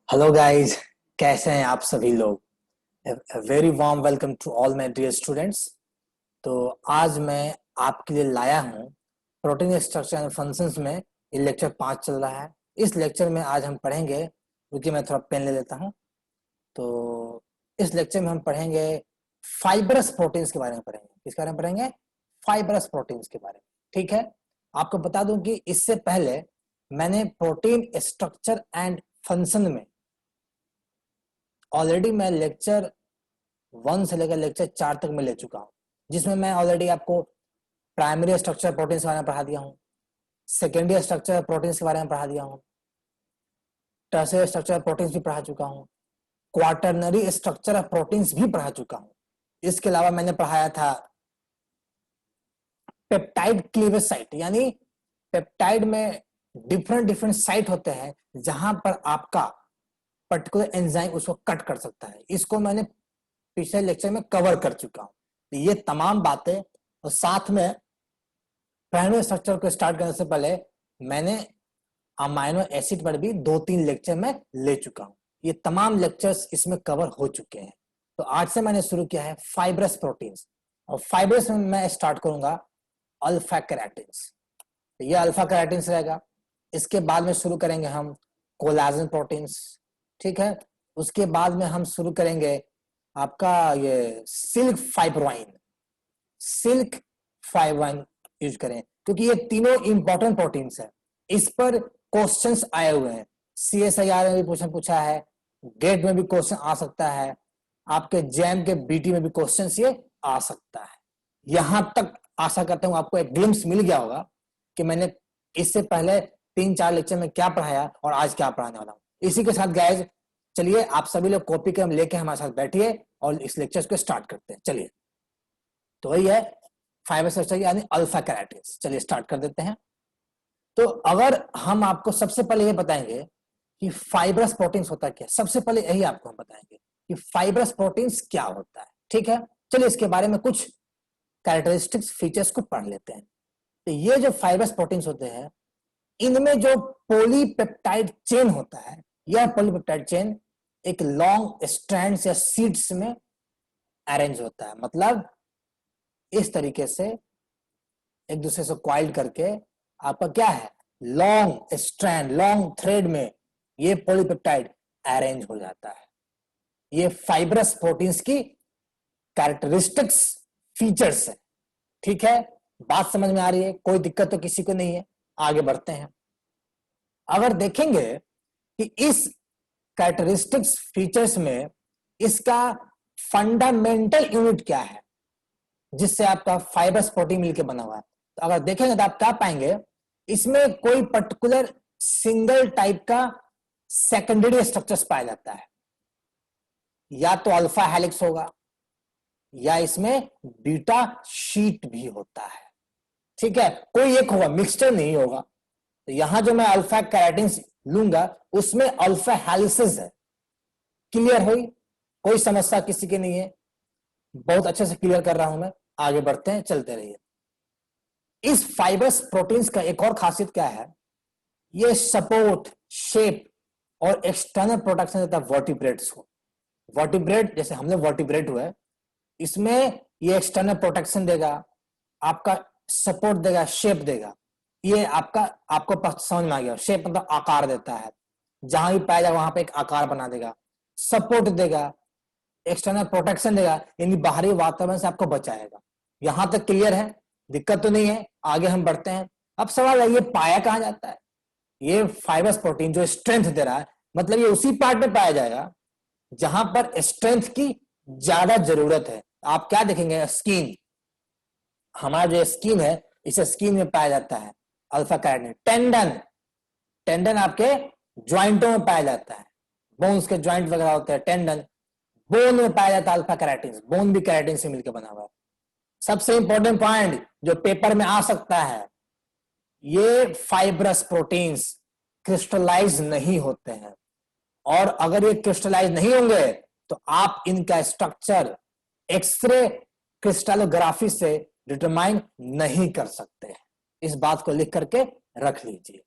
Hello guys, कैसे हैं आप सभी लोग। Very warm welcome to all my dear students. तो आज मैं आपके लिए लाया हूं प्रोटीन स्ट्रक्चर एंड फंक्शंस में ये लेक्चर 5 चल रहा है। इस लेक्चर में आज हम पढ़ेंगे, क्योंकि मैं थोड़ा पेन ले लेता हूं। तो इस लेक्चर में हम पढ़ेंगे फाइब्रस प्रोटीन्स के बारे में पढ़ेंगे। किसके बारे में पढ़ेंगे? फाइब्रस प्रोटीन्स के बारे में। ठीक है, आपको बता दूं कि इससे पहले मैंने प्रोटीन स्ट्रक्चर एंड फंक्शन में ऑलरेडी मैं लेक्चर 1 से लेकर लेक्चर 4 तक मैं ले चुका हूं, जिसमें मैं ऑलरेडी आपको प्राइमरी स्ट्रक्चर प्रोटीन्स के बारे में पढ़ा दिया हूं, सेकेंडरी स्ट्रक्चर प्रोटीन्स के बारे में पढ़ा दिया हूं, टर्शियरी स्ट्रक्चर प्रोटीन्स भी पढ़ा चुका हूं, क्वाटरनरी स्ट्रक्चर ऑफ प्रोटीन्स भी पढ़ा चुका हूं। इसके अलावा मैंने पढ़ाया था पेप्टाइड क्लीवेज साइट, यानी पेप्टाइड में डिफरेंट डिफरेंट साइट होते हैं जहां पर आपका पर्टिकुलर एंजाइम उसको कट कर सकता है। इसको मैंने पिछले लेक्चर में कवर कर चुका हूं। तो ये तमाम बातें और साथ में प्राइमरी स्ट्रक्चर को स्टार्ट करने से पहले मैंने अमाइनो एसिड पर भी 2-3 लेक्चर में ले चुका हूं। ये तमाम लेक्चर्स इसमें कवर हो चुके हैं। तो आज से मैंने शुरू किया है फाइब्रस प्रोटीन्स, और फाइब्रस में मैं स्टार्ट करूंगा अल्फा केराटिन्स। तो ये अल्फा केराटिन्स रहेगा। इसके बाद में शुरू करेंगे हम कोलाजन प्रोटीन्स। ठीक है, उसके बाद में हम शुरू करेंगे आपका ये सिल्क फाइब्राइन यूज करें, क्योंकि ये तीनों इंपॉर्टेंट प्रोटीन्स है। इस पर क्वेश्चंस आए हुए हैं, CSIR में भी क्वेश्चन पूछा है, गेट में भी क्वेश्चन आ सकता है, आपके जैम के BT में भी क्वेश्चंस ये आ सकता है। यहां तक आशा करता हूं आपको एक ग्लिम्स मिल गया होगा कि मैंने इससे पहले 3-4 लेक्चर में क्या पढ़ाया और आज क्या पढ़ाने वाला हूं। इसी के साथ गाइज, चलिए आप सभी लोग कॉपी कलम लेके हमारे साथ बैठिए और इस लेक्चर को स्टार्ट करते हैं। चलिए, तो वही है फाइबर स्ट्रक्चर यानी अल्फा केराटिन्स। चलिए स्टार्ट कर देते हैं। तो अगर हम आपको सबसे पहले ये बताएंगे कि फाइब्रस प्रोटीन्स होता क्या है, सबसे पहले यही आपको हम बताएंगे कि फाइब्रस प्रोटीन्स क्या होता है। ठीक है, चलिए इसके बारे में कुछ कैरेक्टरिस्टिक्स फीचर्स को पढ़ लेते हैं। तो ये जो फाइब्रस प्रोटीन्स होते हैं, इनमें जो पॉलीपेप्टाइड चेन होता है, यह पॉलीपेप्टाइड चेन एक लॉन्ग स्ट्रैंड्स या सीड्स में अरेंज होता है। मतलब इस तरीके से एक दूसरे से क्वाइल्ड करके आपका क्या है, लॉन्ग स्ट्रैंड, लॉन्ग थ्रेड में ये पॉलीपेप्टाइड अरेंज हो जाता है। ये फाइब्रस प्रोटीन्स की कैरेक्टरिस्टिक्स फीचर्स है। ठीक है, बात समझ में आ रही है? कोई दिक्कत तो किसी को नहीं है। आगे बढ़ते हैं। अगर देखेंगे कि इस कैरेक्टरिस्टिक्स फीचर्स में इसका फंडामेंटल यूनिट क्या है जिससे आपका फाइब्रस प्रोटीन मिलकर बना हुआ है, तो अगर देखेंगे तो आप क्या पाएंगे, इसमें कोई पर्टिकुलर सिंगल टाइप का सेकेंडरी स्ट्रक्चर्स पाया जाता है। या तो अल्फा हेलिक्स होगा या इसमें बीटा शीट भी होता है। ठीक है, कोई एक होगा, मिक्सचर नहीं होगा। तो यहां जो मैं अल्फा केराटिन्स लूंगा उसमें अल्फा हेलिसेस है। क्लियर हुई? कोई समस्या किसी की नहीं है? बहुत अच्छे से क्लियर कर रहा हूं मैं। आगे बढ़ते हैं, चलते रहिए। इस फाइबर्स प्रोटीन्स का एक और खासियत क्या है, ये सपोर्ट, शेप और एक्सटर्नल प्रोटेक्शन देता है वर्टिब्रेट्स को। वर्टिब्रेट जैसे हम लोग वर्टिब्रेट हुए, इसमें ये एक्सटर्नल प्रोटेक्शन देगा, आपका सपोर्ट देगा, शेप देगा। ये आपको समझ में आ गया। शेप मतलब आकार देता है, जहां भी पाया जाएगा वहां पे एक आकार बना देगा। सपोर्ट देगा, एक्सटर्नल प्रोटेक्शन देगा, यानी बाहरी वातावरण से आपको बचाएगा। यहां तक क्लियर है? दिक्कत तो नहीं है? आगे हम बढ़ते हैं। अब सवाल है, ये पाया कहां जाता है? ये फाइब्रस प्रोटीन जो स्ट्रेंथ दे रहा है, मतलब ये उसी पार्ट में पाया जाएगा जहां पर स्ट्रेंथ की ज्यादा जरूरत है। आप क्या देखेंगे, स्किन, हमारा जो स्किन है, इस स्किन में पाया जाता है अल्फा केराटिन। टेंडन, टेंडन आपके ज्वाइंटों में पाया जाता है, बोन्स के ज्वाइंट वगैरह होते हैं, टेंडन। बोन में पाया जाता है अल्फा केराटिन, बोन भी केराटिन से मिलकर बना हुआ है। सबसे इंपॉर्टेंट पॉइंट जो पेपर में आ सकता है, ये फाइब्रस प्रोटीन्स क्रिस्टलाइज नहीं होते हैं, और अगर ये क्रिस्टलाइज नहीं होंगे तो आप इनका स्ट्रक्चर एक्सरे क्रिस्टलोग्राफी से डिटरमाइन नहीं कर सकते। इस बात को लिख करके रख लीजिए।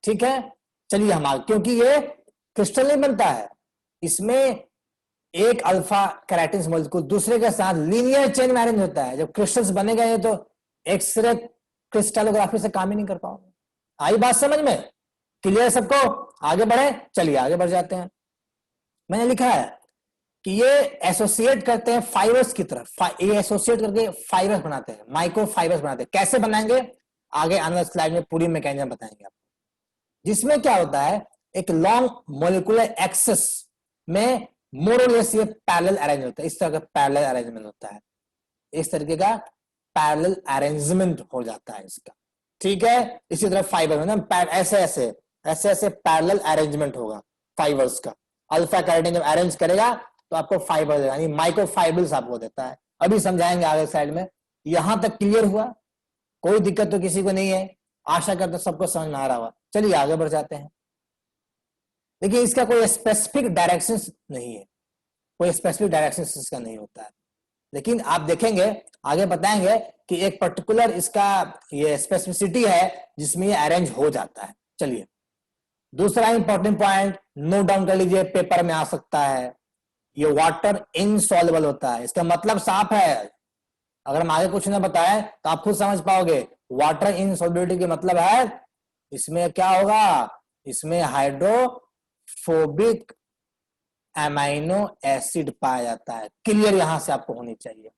ठीक है, चलिए हम आगे, क्योंकि ये क्रिस्टल नहीं बनता है, इसमें एक अल्फा केराटिन मॉलिक्यूल दूसरे के साथ लीनियर चेन में अरेंज होता है। जब क्रिस्टल्स बनेगा ये तो एक्सरे क्रिस्टलोग्राफी से काम ही नहीं कर पाओगे। आई बात समझ में? क्लियर सबको? आगे बढ़े, चलिए आगे बढ़ जाते हैं। मैंने लिखा है कि ये एसोसिएट करते हैं फाइबर्स की तरफ, ये एसोसिएट करके फाइबर्स बनाते हैं, माइक्रो फाइबर्स बनाते हैं। कैसे बनाएंगे आगे आने वाले स्लाइड में पूरी मैकेनिज्म बताएंगे आपको, जिसमें क्या होता है एक लॉन्ग मोलिकुलर एक्सेस में मोरलेस ये पैरेलल अरेंज होता है, इस तरह का पैरेलल अरेंजमेंट होता है, इस तरीके का पैरेलल अरेंजमेंट हो जाता है इसका, ठीक है। इसी तरह फाइबर में ना ऐसे ऐसे ऐसे ऐसे पैरेलल अरेंजमेंट होगा फाइबर्स का। अल्फा केराटिन जब अरेंज करेगा तो आपको फाइबर देगा, यानी माइक्रो फाइबर्स आपको देता है। अभी समझाएंगे आगे साइड में। यहां तक क्लियर हुआ? कोई दिक्कत तो किसी को नहीं है? आशा करते सबको समझ में आ रहा हुआ। चलिए आगे बढ़ जाते हैं। देखिए इसका कोई स्पेसिफिक डायरेक्शन नहीं है, कोई स्पेसिफिक डायरेक्शन इसका नहीं होता है, लेकिन आप देखेंगे आगे बताएंगे कि एक पर्टिकुलर इसका ये स्पेसिफिसिटी है जिसमें ये अरेंज हो जाता है। चलिए दूसरा इंपॉर्टेंट पॉइंट नोट डाउन कर लीजिए, पेपर में आ सकता है। ये वाटर इनसॉल्युबल होता है, इसका मतलब साफ है। अगर हम आगे कुछ ना बताएं तो आप खुद समझ पाओगे। वाटर इनसॉल्युबिलिटी के मतलब है इसमें क्या होगा, इसमें हाइड्रोफोबिक एमाइनो एसिड पाया जाता है। क्लियर यहां से आपको होनी चाहिए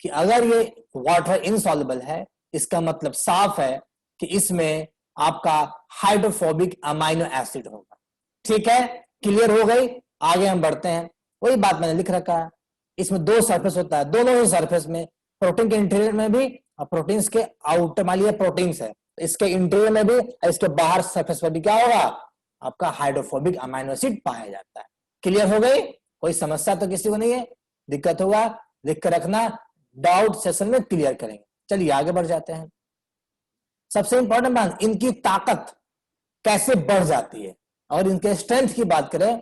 कि अगर ये वाटर इनसॉल्युबल है, इसका मतलब साफ है कि इसमें आपका हाइड्रोफोबिक अमाइनो एसिड होगा। ठीक है, क्लियर हो गई? आगे हम बढ़ते हैं। वही बात मैंने लिख रखा है, इसमें दो सरफेस होता है, दोनों ही सरफेस में, प्रोटीन के इंटीरियर में भी और प्रोटीन्स के आउटर, मान लीजिए प्रोटीन्स है, इसके इंटीरियर में भी और इसके बाहर सरफेस पर भी क्या होगा, आपका हाइड्रोफोबिक अमाइनो एसिड पाया जाता है। क्लियर हो गई? कोई समस्या तो किसी को नहीं है? दिक्कत होगा लिख कर रखना, डाउट सेशन में क्लियर करेंगे। चलिए आगे बढ़ जाते हैं। सबसे इंपॉर्टेंट बात, इनकी ताकत कैसे बढ़ जाती है। और इनके स्ट्रेंथ की बात करें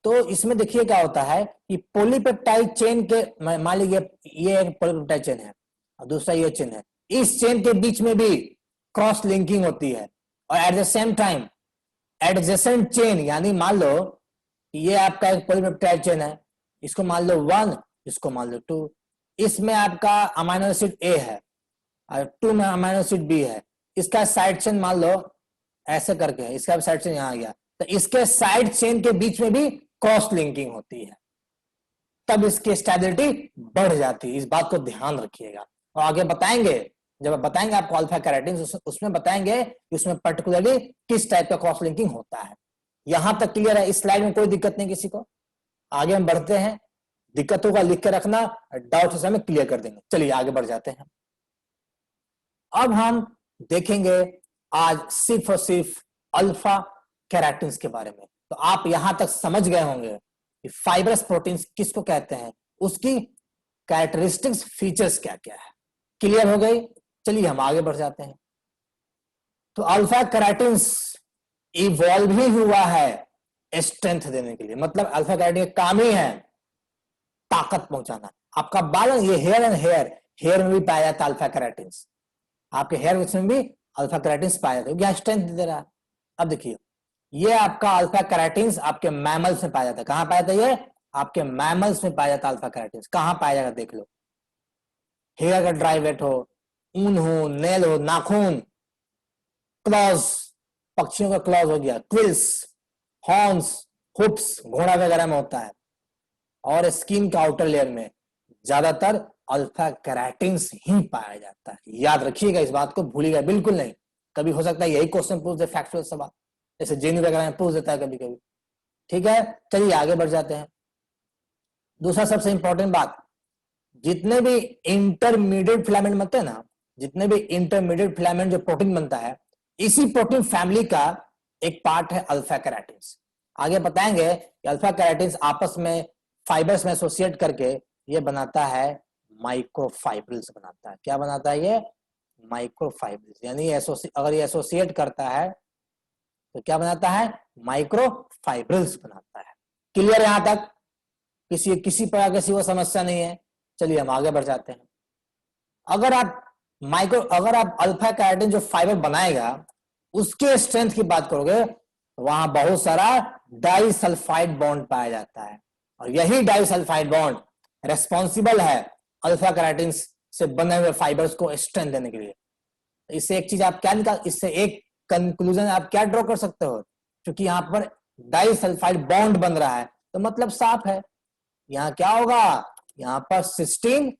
तो इसमें देखिए क्या होता है कि पॉलीपेप्टाइड चेन के, मान लीजिए ये एक पॉलीपेप्टाइड चेन है और दूसरा ये चेन है, इस चेन के बीच में भी क्रॉस लिंकिंग होती है। और at the same time adjacent chain, यानी मान लो ये आपका एक पॉलीपेप्टाइड चेन है, इसको मान लो 1, इसको मान लो 2, इसमें आपका अमाइनो एसिड ए है और 2 में अमाइनो एसिड बी है। इसका साइड चेन मान लो ऐसे करके है, इसका भी साइड चेन यहां गया, तो इसके साइड चेन के बीच में भी क्रॉस लिंकिंग होती है, तब इसकी स्टेबिलिटी बढ़ जाती है। इस बात को ध्यान रखिएगा। और आगे बताएंगे, जब बताएंगे आपको अल्फा केराटिन, उसमें बताएंगे कि उसमें पर्टिकुलरली किस टाइप का क्रॉस लिंकिंग होता है। यहां तक क्लियर है? इस स्लाइड में कोई दिक्कत नहीं किसी को? आगे हम बढ़ते हैं, दिक्कत होगा लिख के रखना, डाउट से हमें क्लियर कर देंगे। चलिए आगे बढ़ जाते हैं। अब हम देखेंगे आज सिर्फ और सिर्फ अल्फा केराटिन के बारे में। तो आप यहां तक समझ गए होंगे कि फाइब्रस प्रोटीन्स किसको कहते हैं, उसकी कैरेक्टरिस्टिक्स फीचर्स क्या क्या है। क्लियर हो गई? चलिए हम आगे बढ़ जाते हैं। तो अल्फा केराटिन इवॉल्व ही हुआ है स्ट्रेंथ देने के लिए, मतलब अल्फा केराटिन का काम ही है ताकत पहुंचाना। आपका बाल, ये हेयर एंड हेयर में भी पाया जाता है अल्फा केराटिन, आपके हेयर में भी अल्फा केराटिन पाया जाता है, क्या स्ट्रेंथ दे रहा है। अब देखिए ये आपका अल्फा केराटिन आपके मैमल्स में पाया जाता है। कहां पाया जाता है? ये आपके मैमल्स में पाया जाता है अल्फा केराटिन। कहां पाया जाएगा देख लो, हेयर का ड्राई वेट हो, ऊन हो, नेल हो, नाखून, क्लॉज, पक्षियों का क्लॉज हो गया, क्विल्स, हॉर्न्स, हुप्स, घोड़ा वगैरह में होता है, और स्किन का आउटर लेयर में ज्यादातर अल्फा केराटिन ही पाया जाता है। याद रखिएगा इस बात को, भूलिएगा बिल्कुल नहीं। कभी हो सकता है यही क्वेश्चन पूछ दे, फैक्चुअल सवाल, जैसे जेनी वगैरह में पूछ देता है कभी कभी। ठीक है, चलिए आगे बढ़ जाते हैं। दूसरा सबसे इंपॉर्टेंट बात, जितने भी इंटरमीडिएट फिलामेंट बनते हैं ना, जितने भी इंटरमीडिएट फिलामेंट जो प्रोटीन बनता है, इसी प्रोटीन फैमिली का एक पार्ट है अल्फा केराटिन। आगे बताएंगे कि अल्फा केराटिन आपस में फाइबर्स में एसोसिएट करके ये बनाता है माइक्रोफाइब्रिल्स बनाता है। क्या बनाता है? ये माइक्रोफाइब्रिल्स, यानी अगर ये एसोसिएट करता है तो क्या बनाता है? माइक्रोफाइब्रिल्स बनाता है। क्लियर यहां तक? किसी प्रकार किसी को समस्या नहीं है? चलिए हम आगे बढ़ जाते हैं। अगर आप अल्फा केराटिन जो फाइबर बनाएगा उसके स्ट्रेंथ की बात करोगे तो वहां बहुत सारा डाइसल्फाइड बॉन्ड पाया जाता है, और यही डाइसल्फाइड बॉन्ड रेस्पॉन्सिबल है अल्फा केराटिन से बने हुए फाइबर्स को स्ट्रेंथ देने के लिए। इससे एक चीज आप क्या निकाल, इससे एक कंक्लूजन आप क्या ड्रॉ कर सकते हो, क्योंकि यहां पर डाइसल्फाइड बॉन्ड बन रहा है तो मतलब साफ है, यहां क्या होगा, यहां पर सिस्टीन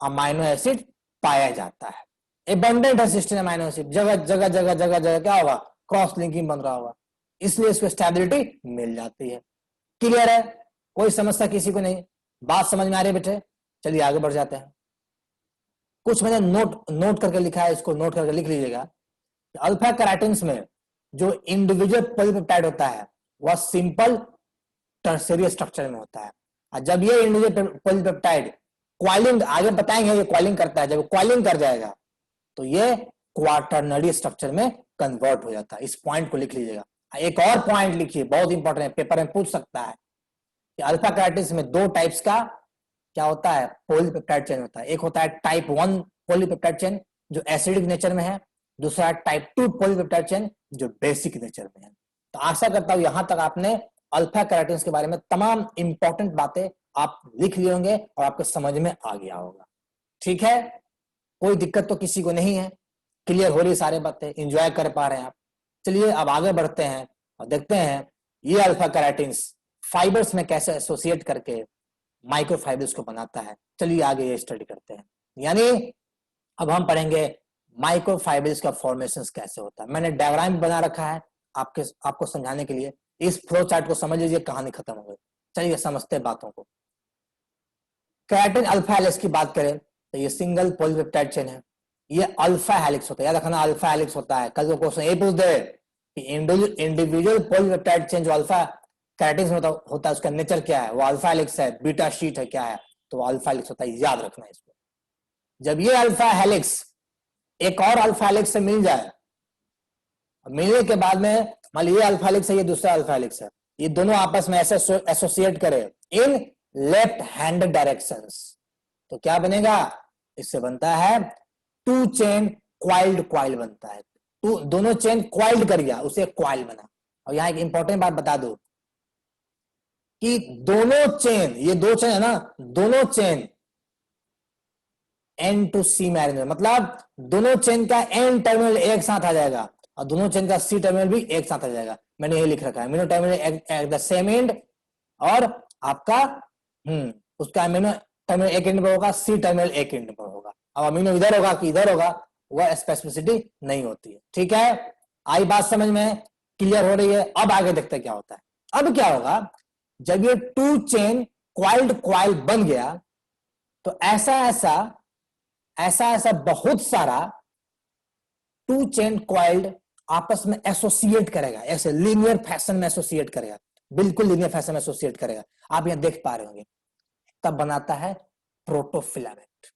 अमाइनो एसिड पाया जाता है, एबंडेंट है सिस्टीन अमाइनो एसिड, जगह जगह जगह जगह जगह क्या होगा, क्रॉस लिंकिंग बन रहा होगा, इसलिए इसको स्टेबिलिटी मिल जाती है। क्लियर है, कोई समस्या किसी को नहीं, बात समझ में आ रही है बेटे? चलिए आगे बढ़ जाते हैं। कुछ मैंने नोट करके लिखा है, इसको नोट करके लिख लीजिएगा। अल्फा केराटिन्स में जो इंडिविजुअल पॉलीपेप्टाइड होता है वह सिंपल टर्शियरी स्ट्रक्चर में होता है, और जब ये इंडिविजुअल पॉलीपेप्टाइड क्वाइलिंग, आगे बताएंगे ये क्वाइलिंग करता है, जब क्वाइलिंग कर जाएगा तो ये क्वाटरनरी स्ट्रक्चर में कन्वर्ट हो जाता है। इस पॉइंट को लिख लीजिएगा। एक और पॉइंट लिखिए, बहुत इंपॉर्टेंट है, पेपर में पूछ सकता है कि अल्फा केराटिन्स में दो टाइप्स का क्या होता है, पॉलीपेप्टाइड चेन होता है। एक होता है टाइप 1 पॉलीपेप्टाइड चेन जो एसिडिक नेचर में है, दूसरा टाइप 2 पॉलीपेप्टाइड चेन जो बेसिक नेचर में है। तो आशा करता हूं यहां तक आपने अल्फा केराटिन्स के बारे में तमाम इंपॉर्टेंट बातें आप लिख लिए होंगे और आपको समझ में आ गया होगा। ठीक है, कोई दिक्कत तो किसी को नहीं है, क्लियर हो रही सारी बातें, एंजॉय कर पा रहे हैं आप। चलिए अब आगे बढ़ते हैं और देखते हैं ये अल्फा केराटिन्स फाइबर्स में कैसे एसोसिएट करके माइक्रोफाइबर्स को बनाता है। चलिए आगे ये स्टडी करते हैं, यानी अब हम पढ़ेंगे माइक्रोफाइबर्स का फॉर्मेशन कैसे होता है। मैंने डायग्राम बना रखा है आपको समझाने के लिए, इस फ्लो चार्ट को समझ लीजिए, कहानी खत्म हो गई। चलिए समझते हैं बातों को। केराटिन अल्फा हेलिक्स की बात करें तो ये सिंगल पॉलीपेप्टाइड चेन है, ये अल्फा हेलिक्स होता है, याद रखना अल्फा हेलिक्स होता है। कल को क्वेश्चन ये पूछ दे कि इंडिविजुअल पॉलीपेप्टाइड चेन जो अल्फा केराटिन में होता है उसका नेचर क्या है, वो अल्फा हेलिक्स है, बीटा शीट है, क्या है, तो वो अल्फा हेलिक्स होता है, याद रखना इसको। जब ये अल्फा हेलिक्स एक और अल्फा हेलिक्स से मिल जाए, मिलने के बाद में मान लीजिए अल्फा हेलिक्स है, ये दूसरा अल्फा हेलिक्स है, ये दोनों आपस में ऐसे एसोसिएट करे इन लेफ्ट हैंड डायरेक्शंस, तो क्या बनेगा, इससे बनता है टू चेन क्वाइल्ड कॉइल बनता है। टू दोनों चेन क्वाइल्ड कर गया, उसे क्वाइल बना। और यहां एक इंपॉर्टेंट बात बता दो कि दोनों चेन, ये दो चेन है ना, दोनों चेन एन टू सी में अरेंज, मतलब दोनों चेन का एन टर्मिनल एक साथ आ जाएगा और दोनों चेन का सी टर्मिनल भी एक साथ आ जाएगा। मैंने ये लिख रखा है, amino terminal at the same and, और आपका उसका अमीनो टर्मिनल एक एंड पर होगा, सी टर्मिनल एक एंड पर होगा। अब अमीनो इधर होगा कि इधर होगा, वह स्पेसिफिसिटी नहीं होती है। ठीक है, आई बात समझ में, क्लियर हो रही है? अब आगे देखते क्या होता है। अब क्या होगा, जब ये टू चेन क्वाइल्ड क्वाइल बन गया तो ऐसा ऐसा बहुत सारा टू चेन क्वाइल्ड आपस में एसोसिएट करेगा, ऐसे लीनियर फैशन में एसोसिएट करेगा, बिल्कुल लीनियर फैशन में एसोसिएट करेगा, आप यहां देख पा रहे होंगे, तब बनाता है प्रोटोफिलामेंट।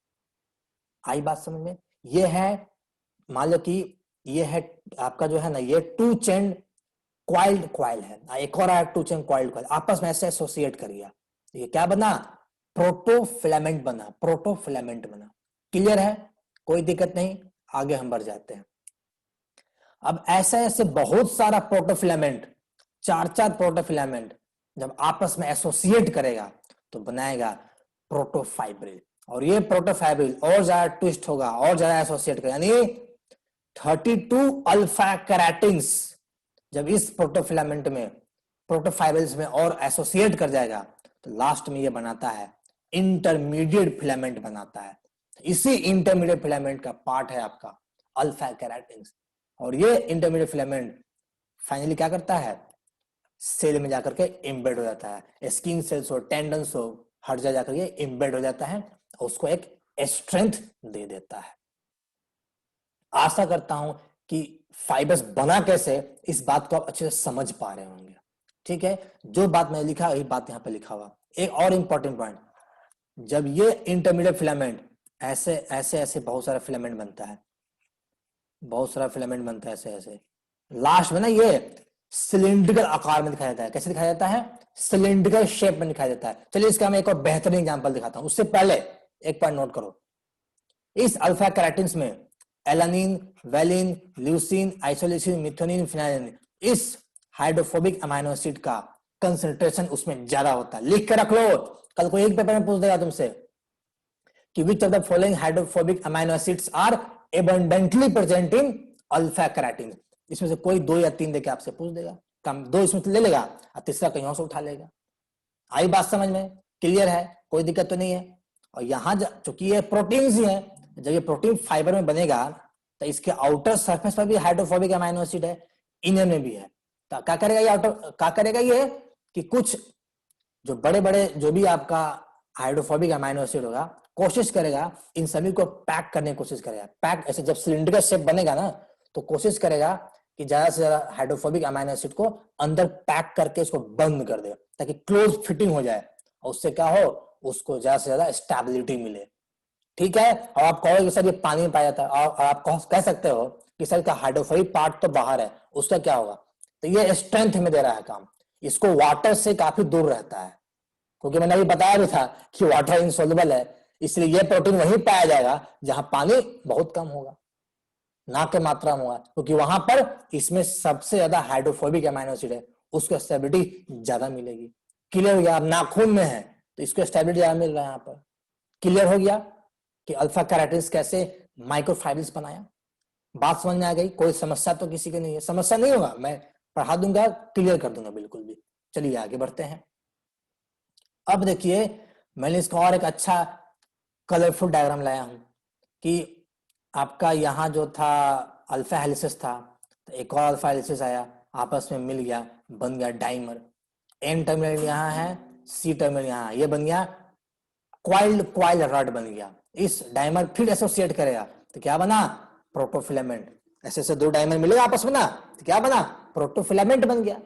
आई बात समझ में? ये है, मान लो कि ये है आपका जो है ना, ये टू चेन क्वाइल्ड क्वाइल है, एक और टू चेन क्वाइल्ड क्वाइल आपस में ऐसे एसोसिएट कर गया, ये क्या बना, प्रोटोफिलामेंट बना, प्रोटोफिलामेंट बना। क्लियर है, कोई दिक्कत नहीं, आगे हम बढ़ जाते हैं। अब ऐसे ऐसे बहुत सारा प्रोटोफिलामेंट, चार चार प्रोटोफिलामेंट जब आपस में एसोसिएट करेगा तो बनाएगा प्रोटोफाइब्रिल, और ये प्रोटोफाइब्रिल और ज्यादा ट्विस्ट होगा और ज्यादा एसोसिएट करेगा, यानी 32 अल्फा केराटिन्स जब इस प्रोटोफिलामेंट में, प्रोटोफाइब्रिल्स में और एसोसिएट कर जाएगा तो लास्ट में ये बनाता है इंटरमीडिएट फिलामेंट बनाता है। इसी इंटरमीडिएट फिलामेंट का पार्ट है आपका अल्फा केराटिन्स, और ये इंटरमीडिएट फिलामेंट फाइनली क्या करता है, सेल में जाकर के एम्बेड हो जाता है, स्किन सेल्स हो, टेंडन्स हो, हर जगह जाकर के एम्बेड हो जाता है और उसको एक स्ट्रेंथ दे देता है। आशा करता हूं कि फाइबर्स बना कैसे, इस बात को आप अच्छे से समझ पा रहे होंगे। ठीक है, जो बात मैंने लिखा वही बात यहां पे लिखा हुआ। एक और इंपॉर्टेंट पॉइंट, जब ये इंटरमीडिएट फिलामेंट ऐसे ऐसे ऐसे बहुत सारा फिलामेंट बनता है, बहुत सारा फिलामेंट बनता है ऐसे ऐसे, लास्ट में ना ये सिलिंड्रिकल आकार में दिखाया जाता है। कैसे दिखाया जाता है, सिलिंड्रिकल शेप में दिखाया जाता है। चलिए इसका मैं एक और बेहतरीन एग्जांपल दिखाता हूं, उससे पहले एक पॉइंट नोट करो, इस अल्फा केराटिन्स में alanine, valine, leucine, isoleucine, methionine, phenylalanine, इस हाइड्रोफोबिक अमाइनो एसिड का कंसंट्रेशन उसमें ज्यादा होता है। लिख के रख लो, कल को एक पेपर में पूछ देगा तुमसे कि which of the following hydrophobic amino acids are abundantly present in alpha keratin. इसमें से कोई 2 या 3 देके आपसे पूछ देगा, कम 2 इसमें ले लेगा और तीसरा कहीं और से उठा लेगा। आई बात समझ में? क्लियर है? कोई दिक्कत तो नहीं है? और यहां चूंकि ये प्रोटीन ही है, जब ये प्रोटीन फाइबर में बनेगा तो इसके आउटर सरफेस पर भी हाइड्रोफोबिक अमाइनो एसिड है, इनर में भी है। तो क्या करेगा ये आउटर, क्या करेगा ये कि कुछ जो बड़े बड़े जो भी आपका हाइड्रोफोबिक अमाइनो एसिड होगा, कोशिश करेगा इन सभी को पैक करने की कोशिश करेगा। पैक ऐसे जब सिलिंड्रिकल शेप बनेगा ना, तो कोशिश करेगा कि ज्यादा से ज्यादा हाइड्रोफोबिक अमाइनो एसिड को अंदर पैक करके इसको बंद कर दे ताकि क्लोज फिटिंग हो जाए, और उससे क्या हो, उसको ज्यादा से ज्यादा स्टेबिलिटी मिले। ठीक है? और आप कहोगे कि सर ये पानी में पाया जाता है, और आप कह सकते हो कि सर का हाइड्रोफोबिक पार्ट तो बाहर है, उसका क्या होगा? तो ये स्ट्रेंथ में दे रहा है काम, इसको वाटर से काफी दूर रहता है, क्योंकि मैंने अभी बताया भी था कि वाटर इनसॉल्युबल है, इसलिए यह प्रोटीन वहीं पाया जाएगा जहां पानी बहुत कम होगा, ना के मात्रा में होगा, क्योंकि वहां पर इसमें सबसे ज्यादा हाइड्रोफोबिक अमाइनो एसिड है, उसको स्टेबिलिटी ज्यादा मिलेगी। क्लियर हो गया? अब नाखून में है तो इसको स्टेबिलिटी ज्यादा मिल रहा है यहाँ पर। क्लियर हो गया कि अल्फा केराटिन कैसे माइक्रोफाइब्रिल्स बनाया? बात समझ में आ गई? कोई समस्या तो किसी की नहीं है? समस्या नहीं होगा, मैं पढ़ा दूंगा, क्लियर कर दूंगा बिल्कुल भी। चलिए आगे बढ़ते हैं। अब देखिए मैंने इसका और एक अच्छा कलरफुल डायग्राम लाया हूं कि आपका यहाँ जो था अल्फा हेलिसेस था, तो एक और अल्फा हेलिसेस आया, आपस में मिल गया, बन गया डाइमर। एन टर्मिनल यहाँ है, सी टर्मिनल यहाँ, ये बन गया क्वाइल रॉड बन गया। इस डाइमर फिर एसोसिएट करेगा तो क्या बना? प्रोटोफिलामेंट। ऐसे ऐसे 2 डाइमर मिलेगा आपस में ना, तो क्या बना? प्रोटोफिलामेंट बन गया।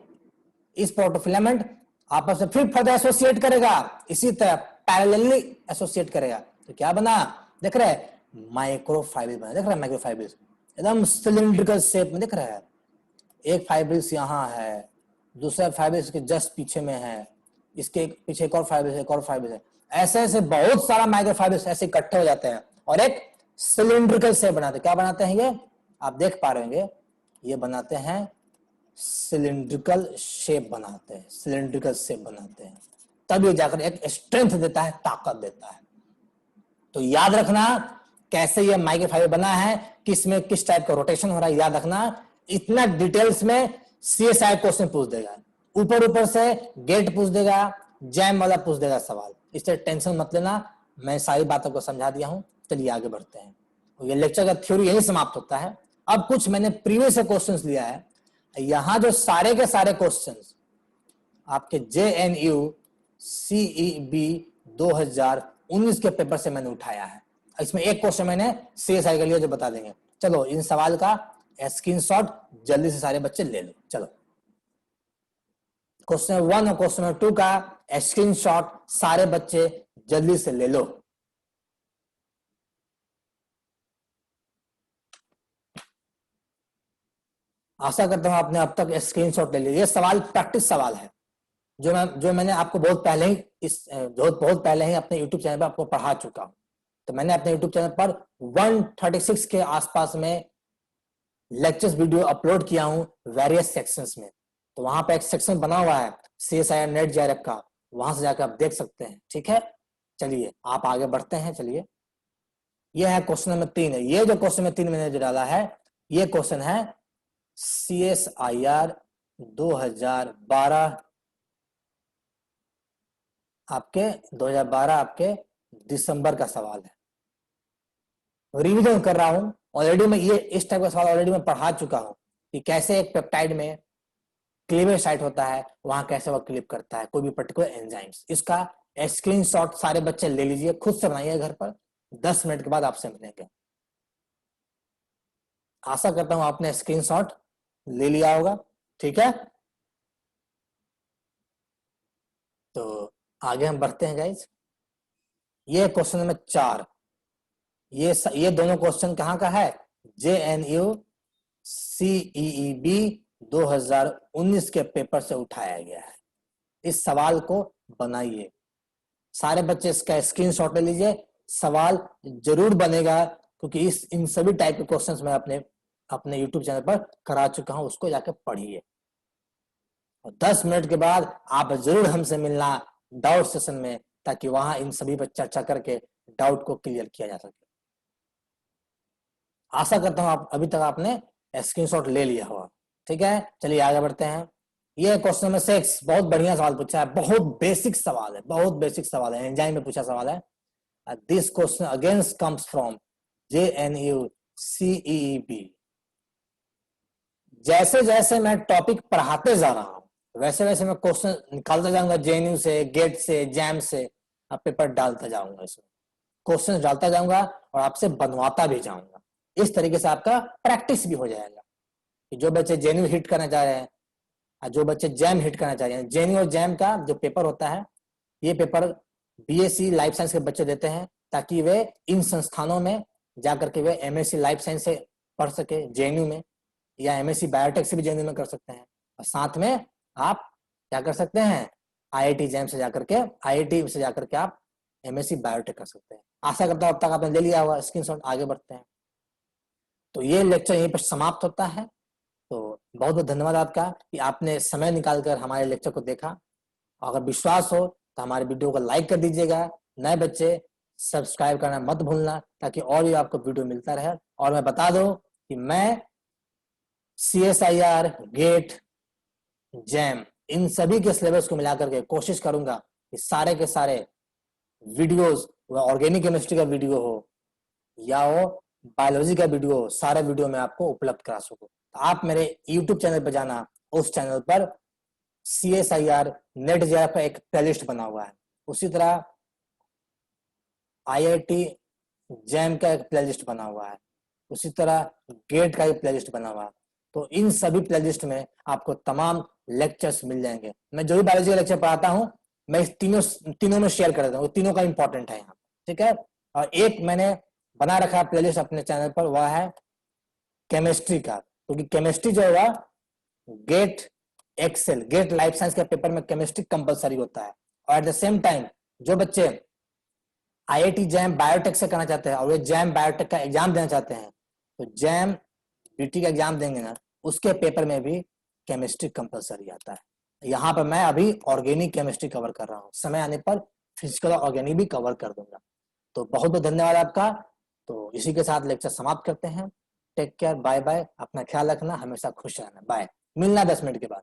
इस प्रोटोफिलामेंट आपस में फिर फर्दर एसोसिएट करेगा, इसी तरह पैरेलली एसोसिएट करेगा, तो क्या बना? देख रहे हैं? माइक्रोफाइब्रिल बना। देख रहे हैं? माइक्रोफाइब्रिल्स एकदम सिलिंड्रिकल शेप में दिख रहा है। एक फाइब्रिल्स यहाँ है, दूसरा फाइब्रिल्स के जस्ट पीछे में है, इसके पीछे एक और फाइब्रिल्स, एक और फाइब्रिल्स है। ऐसे ऐसे बहुत सारा माइक्रोफाइब्रिल्स ऐसे इकट्ठे हो जाते हैं और एक सिलिंड्रिकल शेप बनाते हैं। क्या बनाते हैं ये? आप देख पा रहे होंगे, ये बनाते हैं सिलिंड्रिकल शेप बनाते हैं, सिलिंड्रिकल शेप बनाते हैं, तब ये जाकर एक स्ट्रेंथ देता है, ताकत देता है। तो याद रखना कैसे ये माइक्रोफाइबर बना है, किसमें किस टाइप का रोटेशन हो रहा है, याद रखना। इतना डिटेल्स में सीएसआई क्वेश्चन पूछ देगा, ऊपर ऊपर से गेट पूछ देगा, जैम वाला पूछ देगा सवाल, इससे टेंशन मत लेना, मैं सारी बातों को समझा दिया हूं। चलिए आगे बढ़ते हैं। ये लेक्चर का थ्योरी यही समाप्त होता है। अब कुछ मैंने प्रीवियस क्वेश्चंस लिया है, यहां जो सारे के सारे क्वेश्चंस आपके JNU CEB 2019 के पेपर से मैंने उठाया है। इसमें एक क्वेश्चन मैंने CSI का लिया जो बता देंगे। चलो इन सवाल का स्क्रीनशॉट जल्दी से सारे बच्चे ले लो। चलो क्वेश्चन 1 और क्वेश्चन 2 का स्क्रीनशॉट सारे बच्चे जल्दी से ले लो। आशा करता हूं आपने अब तक स्क्रीनशॉट ले लिया। ये सवाल प्रैक्टिस सवाल है जो मैंने आपको बहुत पहले ही अपने YouTube चैनल पर आपको पढ़ा चुका हूं। तो मैंने अपने YouTube चैनल पर 136 के आसपास में लेक्चर्स वीडियो अपलोड किया हूं वेरियस सेक्शंस में। तो वहां पर एक सेक्शन बना हुआ है CSIR नेट JRF का, वहां से जाकर आप देख सकते हैं। ठीक है, चलिए आप आगे बढ़ते हैं। चलिए यह है क्वेश्चन नंबर 3 है। ये जो क्वेश्चन नंबर 3 मैंने जो डाला है, ये क्वेश्चन है CSIR 2012 आपके दिसंबर का सवाल है। रिवीजन कर रहा हूं ऑलरेडी, मैं ये इस टाइप का सवाल ऑलरेडी मैं पढ़ा चुका हूं कि कैसे एक पेप्टाइड में क्लीवेज साइट होता है, वहां कैसे वह क्लिप करता है कोई भी पर्टिकुलर एंजाइम्स। इसका स्क्रीनशॉट सारे बच्चे ले लीजिए, खुद से बनाइए घर पर। 10 मिनट के बाद आपसे मिलेंगे। आशा करता हूं आपने स्क्रीनशॉट ले लिया होगा। ठीक है, तो आगे हम बढ़ते हैं गाइज। ये क्वेश्चन नंबर 4, ये दोनों क्वेश्चन कहां का है? JNU CEB 2019 के पेपर से उठाया गया है। इस सवाल को बनाइए, सारे बच्चे इसका स्क्रीनशॉट ले लीजिए। सवाल जरूर बनेगा क्योंकि इन सभी टाइप के क्वेश्चंस मैं अपने YouTube चैनल पर करा चुका हूं, उसको जाकर पढ़िए। और 10 मिनट के बाद आप जरूर हमसे मिलना डाउट सेशन में, ताकि वहां इन सभी पर चर्चा करके डाउट को क्लियर किया जा सके। आशा करता हूं आप अभी तक आपने स्क्रीनशॉट ले लिया होगा। ठीक है, चलिए आगे बढ़ते हैं। ये क्वेश्चन नंबर 6 बहुत बढ़िया सवाल पूछा है, बहुत बेसिक सवाल है, बहुत बेसिक सवाल है, एंजाइम में पूछा सवाल है। This question again comes from JNU CEEB। जैसे जैसे मैं टॉपिक पढ़ाते जा रहा हूं वैसे वैसे मैं क्वेश्चन निकालता जाऊंगा, JNU से, गेट से, जैम से, आप पेपर डालता जाऊंगा, इसमें क्वेश्चन डालता जाऊंगा और आपसे बनवाता भी जाऊंगा। इस तरीके से आपका प्रैक्टिस भी हो जाएगा कि जो बच्चे JNU हिट करना चाह रहे हैं और जो बच्चे जैम हिट करना चाह रहे हैं। JNU और जैम का जो पेपर होता है, ये पेपर BSc लाइफ साइंस के बच्चे देते हैं, ताकि वे इन संस्थानों में जाकर के वे MSc लाइफ साइंस से पढ़ सके JNU में, या MSc बायोटेक से भी JNU में कर सकते हैं। और साथ में आप क्या कर सकते हैं, IIT जैम से जाकर के, IIT से जाकर के आप MSc बायोटेक कर सकते हैं। आशा करता हूं अब तक आपने ले लिया होगा स्क्रीनशॉट। आगे बढ़ते हैं। तो ये लेक्चर यहीं पर समाप्त होता है। तो बहुत बहुत धन्यवाद आपका कि आपने समय निकालकर हमारे लेक्चर को देखा। अगर विश्वास हो तो हमारे वीडियो को लाइक कर दीजिएगा। नए बच्चे सब्सक्राइब करना मत भूलना, ताकि और भी आपको वीडियो मिलता रहे। और मैं बता दूं कि मैं CSIR, गेट, जैम इन सभी के सिलेबस को मिलाकर के कोशिश करूंगा कि सारे के सारे वीडियोस, वह ऑर्गेनिक केमिस्ट्री का वीडियो हो या वो बायोलॉजी का वीडियो हो, सारे वीडियो मैं आपको उपलब्ध करा सकूं। तो आप मेरे YouTube चैनल पर जाना, उस चैनल पर CSIR नेट जे पर एक प्लेलिस्ट बना हुआ है, उसी तरह IIT जैम का एक प्लेलिस्ट बना हुआ है, उसी तरह गेट का एक प्लेलिस्ट बना हुआ है। तो इन सभी प्लेलिस्ट में आपको तमाम लेक्चर्स मिल जाएंगे। मैं जो भी बायोलॉजी का लेक्चर पढ़ाता हूं मैं इस तीनों में शेयर कर देता हूँ, तीनों का इंपॉर्टेंट है यहाँ। ठीक है, और एक मैंने बना रखा है प्लेलिस्ट अपने चैनल पर, वह है केमिस्ट्री का, क्योंकि केमिस्ट्री जो होगा GATE XL, GATE life science के पेपर में केमिस्ट्री कंपलसरी होता है। और एट द सेम टाइम जो बच्चे IIT जैम बायोटेक से करना चाहते हैं और वे जैम बायोटेक का एग्जाम देना चाहते हैं, तो जैम BT का एग्जाम देंगे ना, उसके पेपर में भी केमिस्ट्री कंपलसरी आता है। यहाँ पर मैं अभी ऑर्गेनिक केमिस्ट्री कवर कर रहा हूँ, समय आने पर फिजिकल और ऑर्गेनिक भी कवर कर दूंगा। तो बहुत बहुत धन्यवाद आपका। तो इसी के साथ लेक्चर समाप्त करते हैं। टेक केयर, बाय बाय, अपना ख्याल रखना, हमेशा खुश रहना, बाय। मिलना 10 मिनट के बाद।